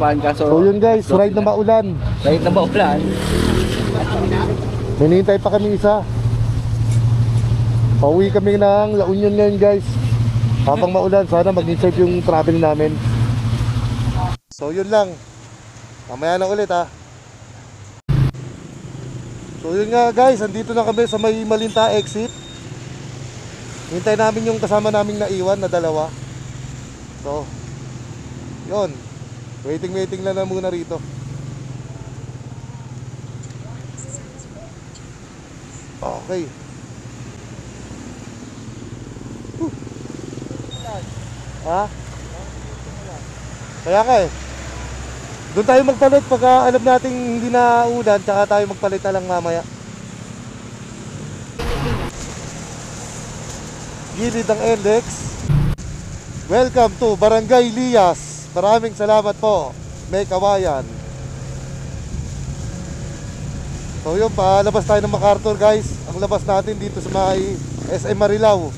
Japan kaso So yun guys, ride na maulan. Ride na maulan. Hinihintay pa kami isa. Pauwi kami ng La Union ngayon guys. Habang maulan, sana maging safe yung travel namin. So yun lang. Mamaya na ulit ha. So yun nga guys, andito na kami sa may Malinta exit. Hintay namin yung kasama naming naiwan na dalawa. So yun, waiting lang na muna rito. Okay. Ha? Kaya ka eh. Doon tayo magpalit pagka alam nating hindi na ulan, tsaka tayo magpalit na lang mamaya. Gilid ng NLEX. Welcome to Barangay Lias. Maraming salamat po, May Kawayan. So yun, palabas tayo ng MacArthur guys. Ang labas natin dito sa may SM Marilao.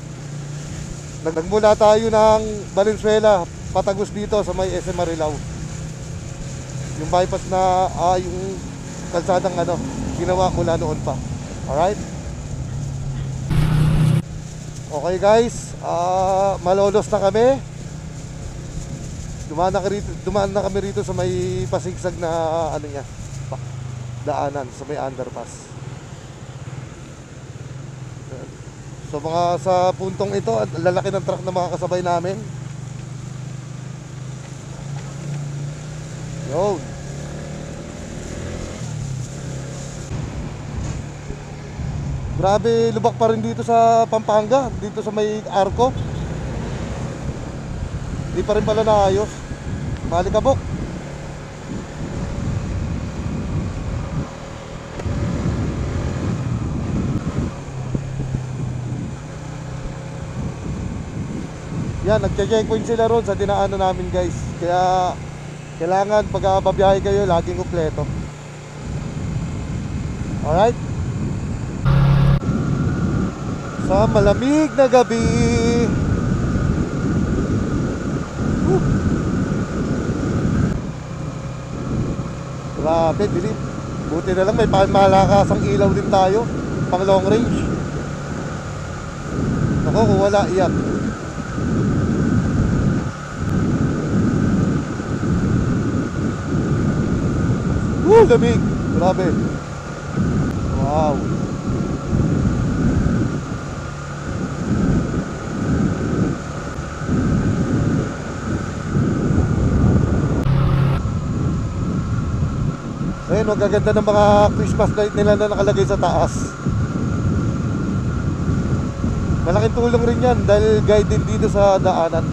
Nagmula tayo ng Valenzuela, patagos dito sa may SM Marilao. Yung bypass na, yung kalsadang ginawa mula noon pa. Alright? Okay guys, malolos na kami. Dumaan na kami rito sa may pasigsag na daanan, sa may underpass. So mga sa puntong ito, lalaki ng truck na mga kasabay namin. Yun. Grabe, lubak pa rin dito sa Pampanga, dito sa may Arco. Di pa rin pala naayos. Malikabok. Yan, nagche-checkpoint sila ron sa dinaanan namin guys. Kaya kailangan pag babiyahe kayo, laging kumpleto. Alright? Sa malamig na gabi. Grabe, dilim. Buti na lang may malakas ang ilaw din tayo. Pang long range. Ako, kung wala, iyak. Lamig. Grabe. Wow. Ayun, ang gaganda ng mga Christmas light nila na nakalagay sa taas. Malaking tulong rin yan dahil guided dito sa daanan.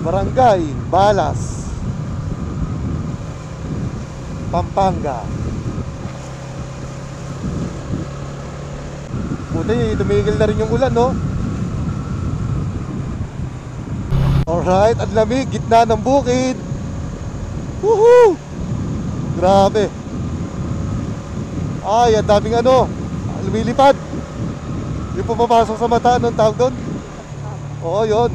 Barangay Balas, Pampanga. Buti tumigil na rin yung ulan, no? Alright, ang lamig, gitna ng bukid. Woohoo! Grabe. Ay, ang daming lumilipad. Yung pumapasok sa mata, anong tawag doon? Oo, yun.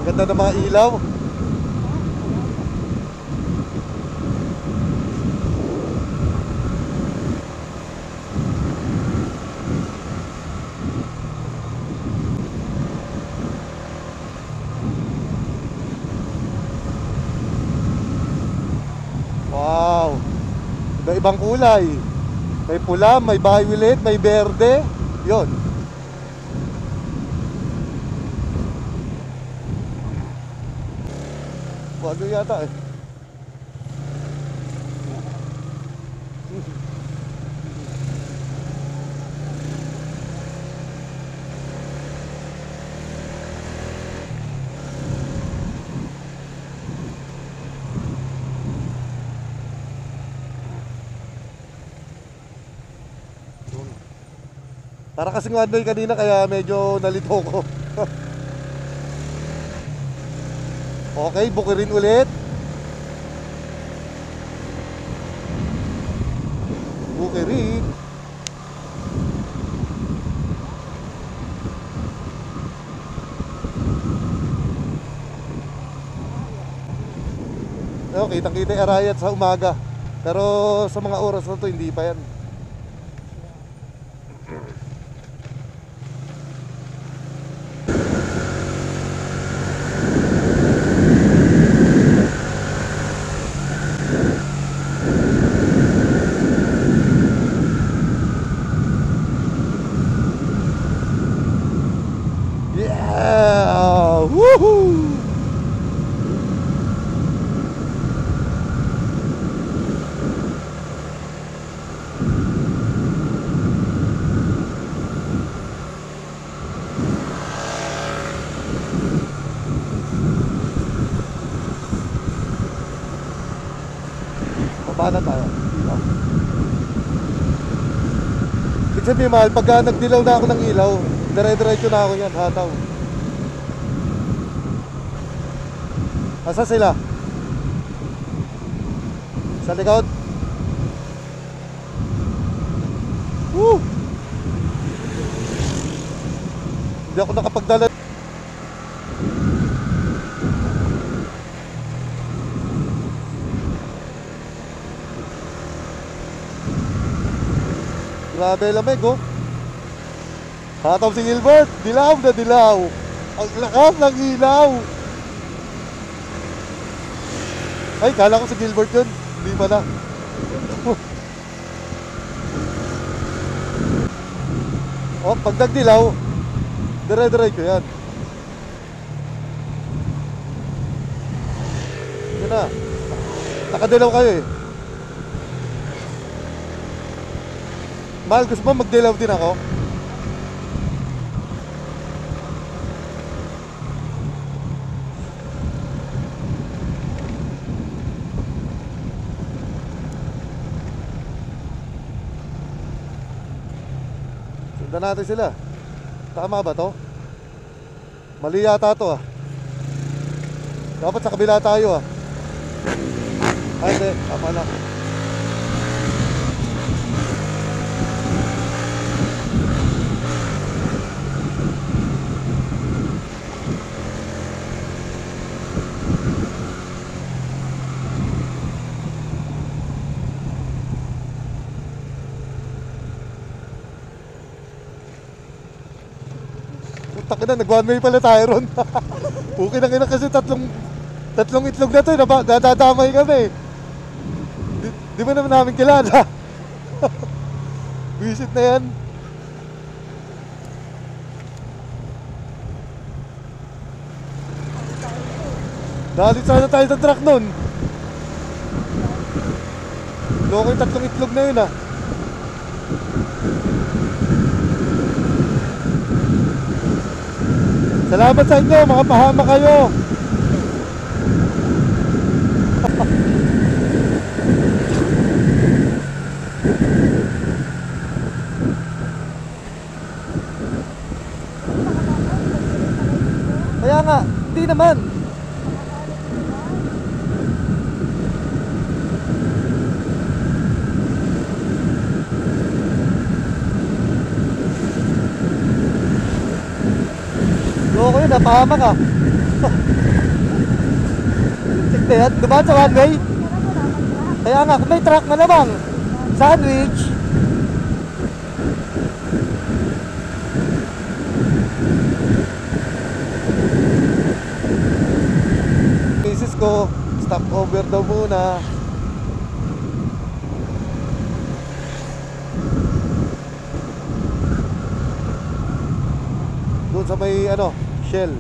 Ganda ng mga ilaw. Wow. Iba-ibang kulay. May pula, may violet, may berde. Yun. Ano yata eh. Para kasing one way kanina kaya medyo nalito ko. Okay, bukirin ulit. Bukirin. No, kitang-kita yung Arayat sa umaga. Pero sa mga oras na to hindi pa yan. Yeah! Woohoo! Baba na tayo. Ilaw. Ibig sabihin, mahal, pagka nagdilaw na ako ng ilaw, dire-diretso na ako yan, hataw. Asa sila? Sa likod? Woo! Hindi ako nakapagdala. Grabe lamig, oh. Hataw si Gilbert, dilaw na dilaw. Ang lakas ng ilaw. Ay, kala ko si Gilbert yun. Hindi pala. Oh, pag nagdilaw, dire-diretso yan. Yan na. Nakadilaw kayo eh. Mahal, gusto mo magdilaw din ako? Sundan natin sila. Tama ba to? Mali yata to ah. Dapat sa kabila tayo ah. Ay hindi, tama lang. Taka na, nag-one way pala tayo ron. Okay na kina kasi tatlong itlog na to, nadadamay kami. Di ba naman namin kilala? Visit na yan. Dalit sana tayo sa truck nun. Loko yung tatlong itlog na yun ah. Salamat sa inyo, makapahama kayo. Kaya nga, hindi naman. Loko yun, napahama ka. Tignan yan, dumaan sa one way. Kaya nga, kung may truck malamang sandwich. Cases ko, stop over daw muna. Doon sa may ano, Shell.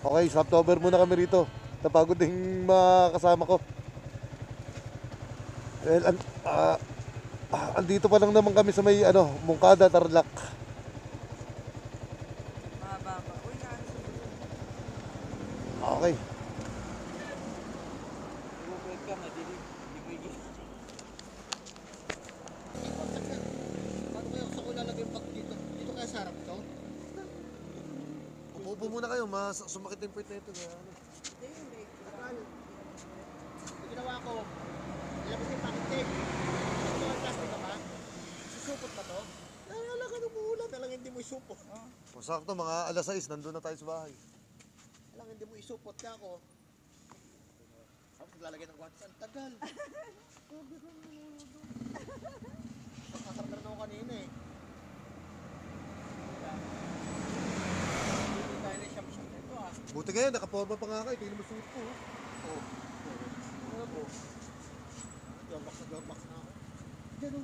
Okay, stopover muna kami rito. Napagod din mga kasama ko. Well, andito pa lang naman kami sa may Moncada, Tarlac. Mahaba pa. Uy, naan sa Okay. Bubwet ka, madilim. Hindi ko igil. Paano kaya sa ko lalagay yung pag dito? Dito kaya sa harap to? Upo muna kayo, sumakit yung puwet na ito. Hindi, hindi. Akal. Yung ginawa ko, ilabas yung packet tape. Ito ang plastic ka ba? Susupot ba to? Nalala ka nung umuulan, nalang hindi mo isupot. Sakto, mga alas 6, nandun na tayo sa bahay. Nalang hindi mo isupot ka ako. Tapos naglalagay ng guantes, ang tagal. Nakakarnar na ako kanina eh. Hindi tayo na siyam-siyam nito ah. Buti ngayon, nakaporma pa nga kayo, tingnan mo suit ko. Oh. Ano po? Dormax na ako. Diyan o.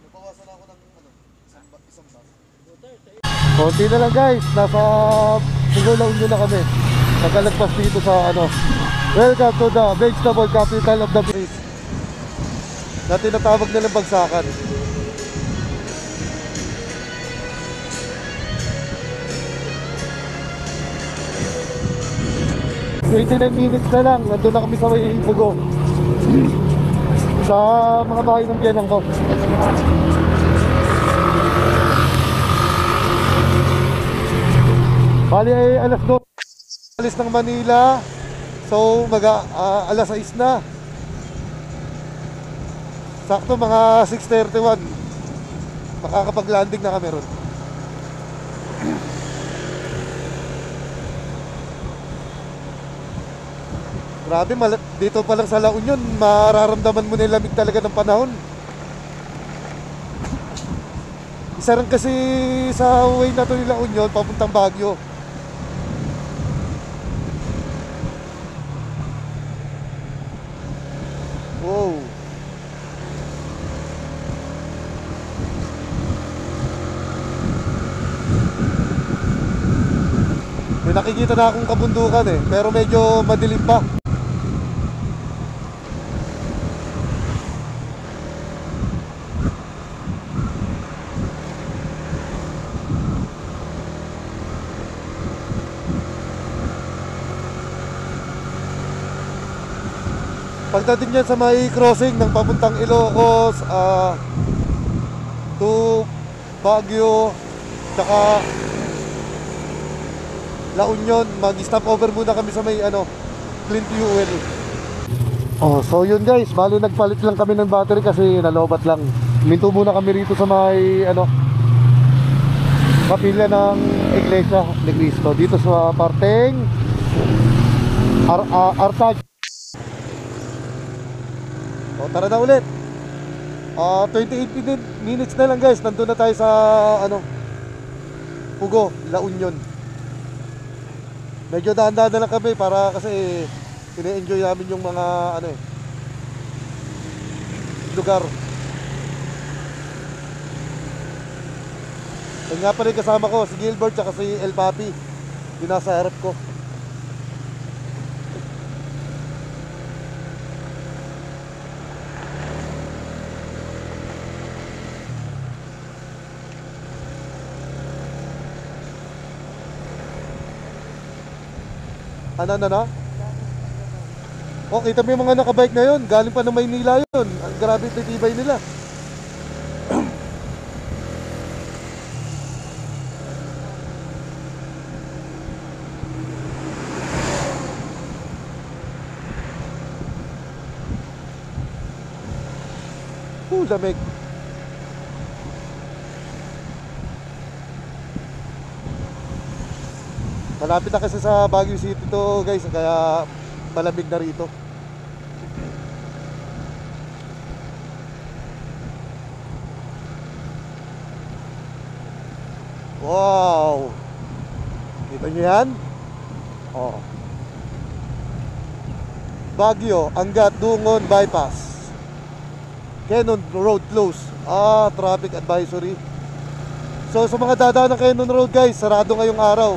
Nabawasan ako ng isang bag. Konti na lang guys, nasa Sigulaw nyo na kami. Nakalagpas dito sa welcome to the vegetable capital of the Philippines. Na tinatawag nilang Bagsakan. $29 minutes na lang, nandun na kami sa may Pugo. Sa mga bahay ng biyanang ko. Bali ay alas 2 alis ng Manila. So alas 6 na. Sakto mga 6:31 makakapag-landing na kami ron. Grabe, dito pa lang sa La Union mararamdaman mo na yung lamig talaga ng panahon. Isa rin kasi sa way na to nila Union papuntang Baguio. Wow. May nakikita na akong kabundukan pero medyo madilim pa. Pagdating niyan sa may crossing ng papuntang Ilocos to Baguio tsaka La Union, mag-stop over muna kami sa may Clint Fuel. So yun guys, bali nagpalit lang kami ng battery kasi nalobat lang. Minto muna kami rito sa may kapilya ng Iglesia ni Cristo dito sa parteng Artag. Tara na ulit. 28 minutes na lang guys, nandun na tayo sa Pugo, La Union. Medyo dahan-dahan na lang kami para kasi ine-enjoy namin yung mga lugar. Yan nga pa rin kasama ko, si Gilbert at si El Papi. Yung nasa harap ko. Ano? Oh, kita mo yung mga nakabike na yun. Galing pa ng Maynila yun. Ang grabe titibay nila. Lamig. Malapit na kasi sa Baguio City to guys, kaya malamig na rito. Wow! Kita nyo yan? Oh. Baguio, Angat, Dungon, Bypass. Quezon Road close. Traffic advisory. So sa mga dadaan ng Quezon Road guys, sarado ngayong araw.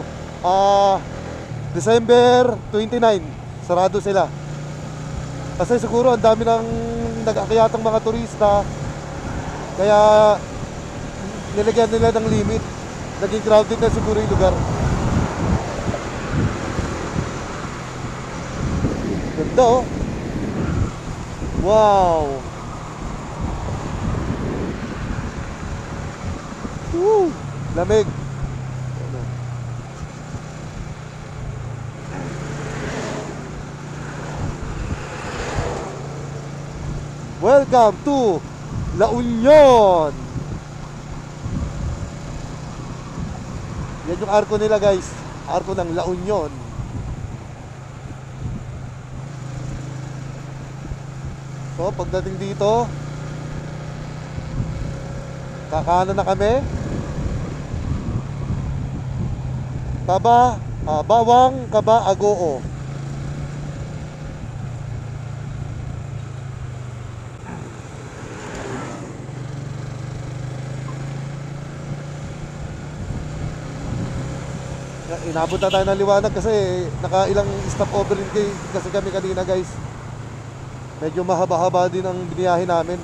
December 29, sarado sila. Kasi siguro ang dami ng nag-akyatang mga turista. Kaya nilagyan nila ng limit. Naging crowded na siguro yung lugar. Ganda oh. Wow. Woo! Lamig. Welcome to La Union. Yan yung arko nila guys. Arko ng La Union. So pagdating dito, kakanan na kami. Bawang Kaba Agoo. Inabot na tayo ng liwanag kasi nakailang stopover din kasi kami kanina guys. Medyo mahaba-haba din ang biniyahe namin.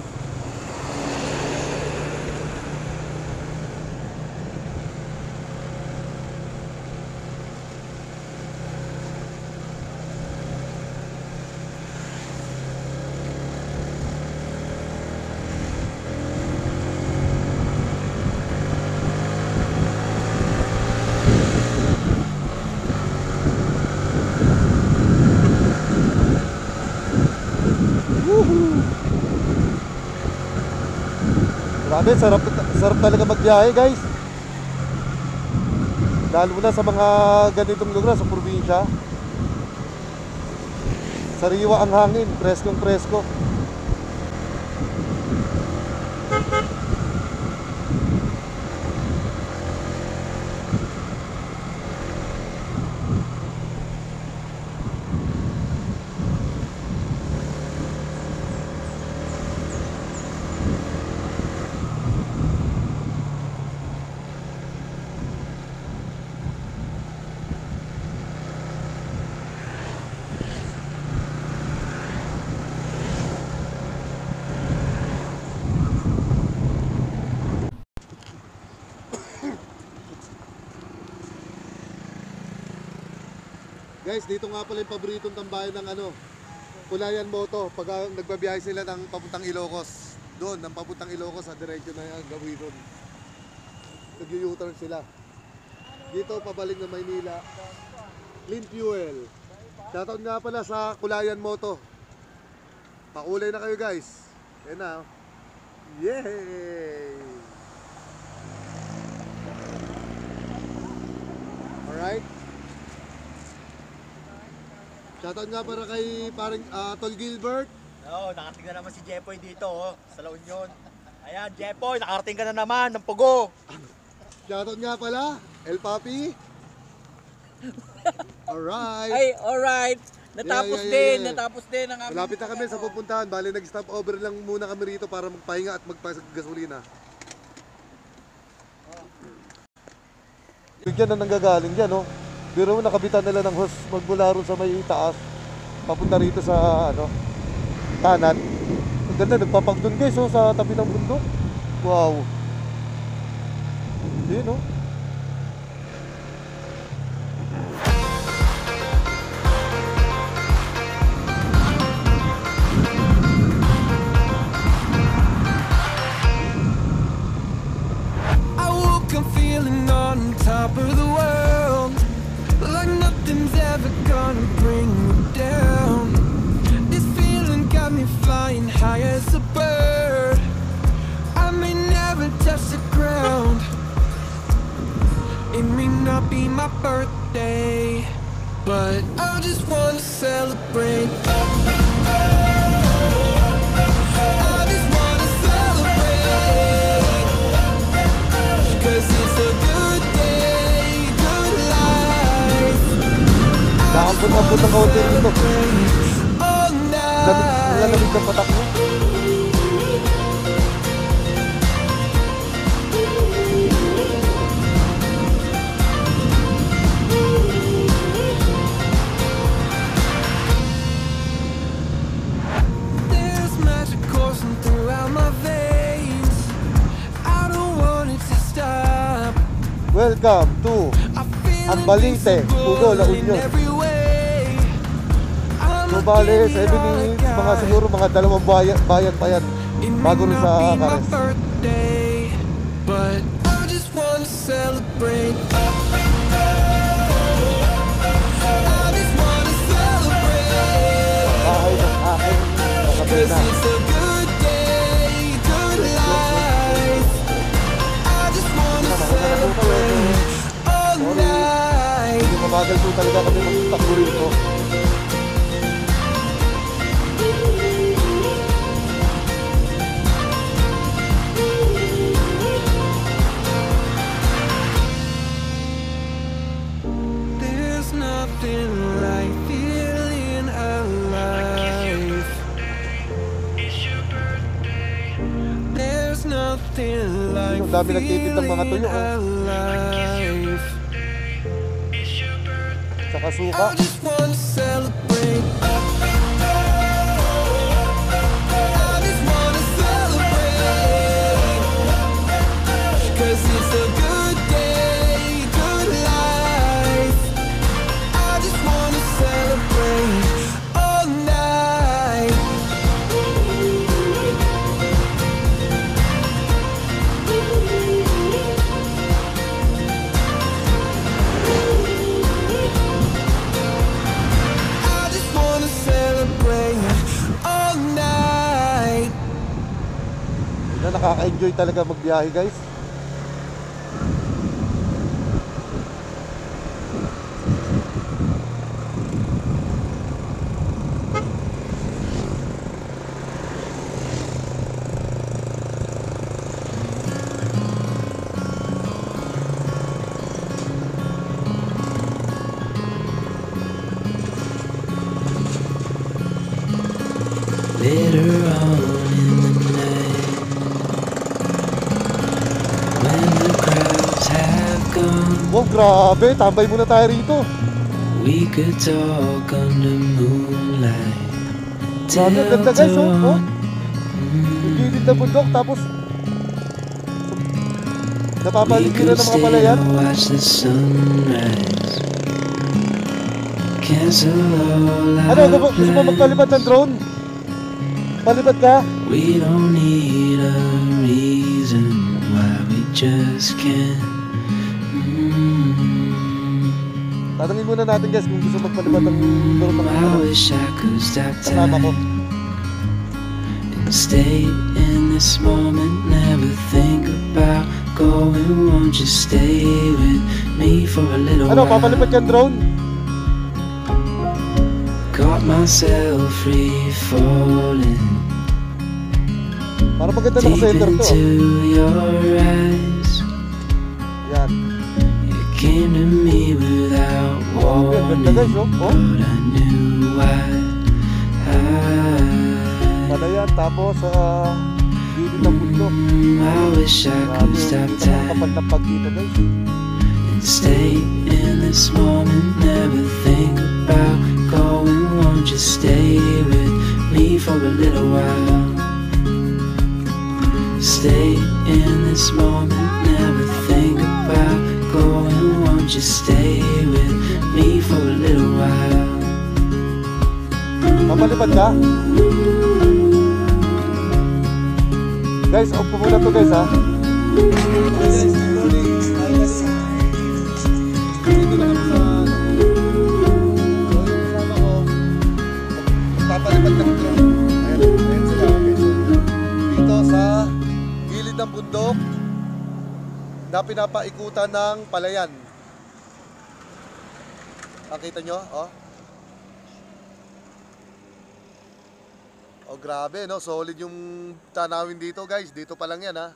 Grabe, sarap talaga magbiyahe guys. Lalo na sa mga ganitong lugar sa probinsya. Sariwa ang hangin, preskong presko. Guys, dito nga pala yung paboritong tambayan ng Kulayan Moto. Pag nagbabiyahe sila ng papuntang Ilocos. Doon, ng papuntang Ilocos sa diretso na yung gawin doon. Nag-u-turn sila. Dito, pabalik na Maynila. Clean fuel. Shoutout nga pala sa Kulayan Moto. Pakulay na kayo guys. Yan na. Yay! Alright. Shoutout nga para kay parang Tol Gilbert. Oo, nakarating na naman si Jepoy dito sa La Union. Ayan, Jepoy, nakarating ka na naman ng Pugo. Shoutout nga pala, El Papi. Alright. Ay, alright. Natapos din ang aming... Malapit na kami sa pupuntahan. Bali, nag-stop over lang muna kami rito para magpahinga at magpagasolina. Bigyan na nanggagaling dyan, no? Biro mo, nakabitan nila ng hose magmula ron sa may taas. Papunta rito sa, kanan. Ang ganda, nagpapagdun guys, sa tabi ng bundok. Wow. Hindi, no? Feeling on top of the world, like nothing's ever gonna bring me down. This feeling got me flying high as a bird. I may never touch the ground. It may not be my birthday, but I just wanna celebrate. Nakapot-apot ang kaunti rito. All Lalamig ng patak mo. There's magic coursing throughout my veins. I don't want it to stop. Welcome to I feel Ambalite, Pugo, La invincible in Union. every way. I'm So not bale, giving sa it all I evening, got. mga siguro mga 2 bayan pa yan. It may Bago rin not sa be my Cares. birthday, but I just wanna celebrate. I just wanna celebrate. Bahay ng aking 'Cause kakapina. it's a good day, good life. I just wanna celebrate all night. Hindi mabagal po talaga kami magtakbo rito. There's nothing like feeling alive. There's nothing like Ang dami nagtitindang mga tuyo, feeling oh. alive. Saka suka. I just wanna celebrate. I just wanna celebrate. 'Cause it's a good day, good life. I just wanna celebrate all night. I just wanna celebrate all night. Na nakaka-enjoy talaga magbiyahe, guys. Later on in the night, when the crowds have gone, Wow, grabe. Tambay muna tayo rito. we could talk under moonlight. Grabe, ang ganda, guys, oh. Oh. Yung gilid na bundok, tapos We napapaligiran could ng mga stay palayan. and watch the sunrise. Cancel all Ano, our gusto mo plans. magpalipad ng drone? Palipad ka? We don't need a reason why we just can't. Tanungin muna natin, guys, kung gusto magpalipad ng drone ng I wish I could stop kasama ko. time and stay in this moment. Never think about going. Won't you stay with me for a little Ano, while? papalipad ka ng drone? Got myself free falling Para maganda deep naka-center to. into your eyes. Yan. You came to me without Grabe, ang ganda, guys, warning, oh. Oh, but I knew why. palayan, tapos gilid ng bundok. I wish I Grabe, could stop dito mga kapal time ng pag dito, guys. and stay in this moment. Never think about going. Won't you stay with me for a little while? Stay in this moment. Never think about going. Won't you stay with me for a little while? Papalipad ka? Guys, off ko muna to, guys, ha? Guys, good morning. Dito na kami sa so, yung kasama ko, papalipad ng drone. Ayan sila, okay. So, dito sa gilid ng bundok na pinapaikutan ng palayan. Nakita nyo, oh? Oh, grabe, no? Solid yung tanawin dito, guys. Dito pa lang yan, ha?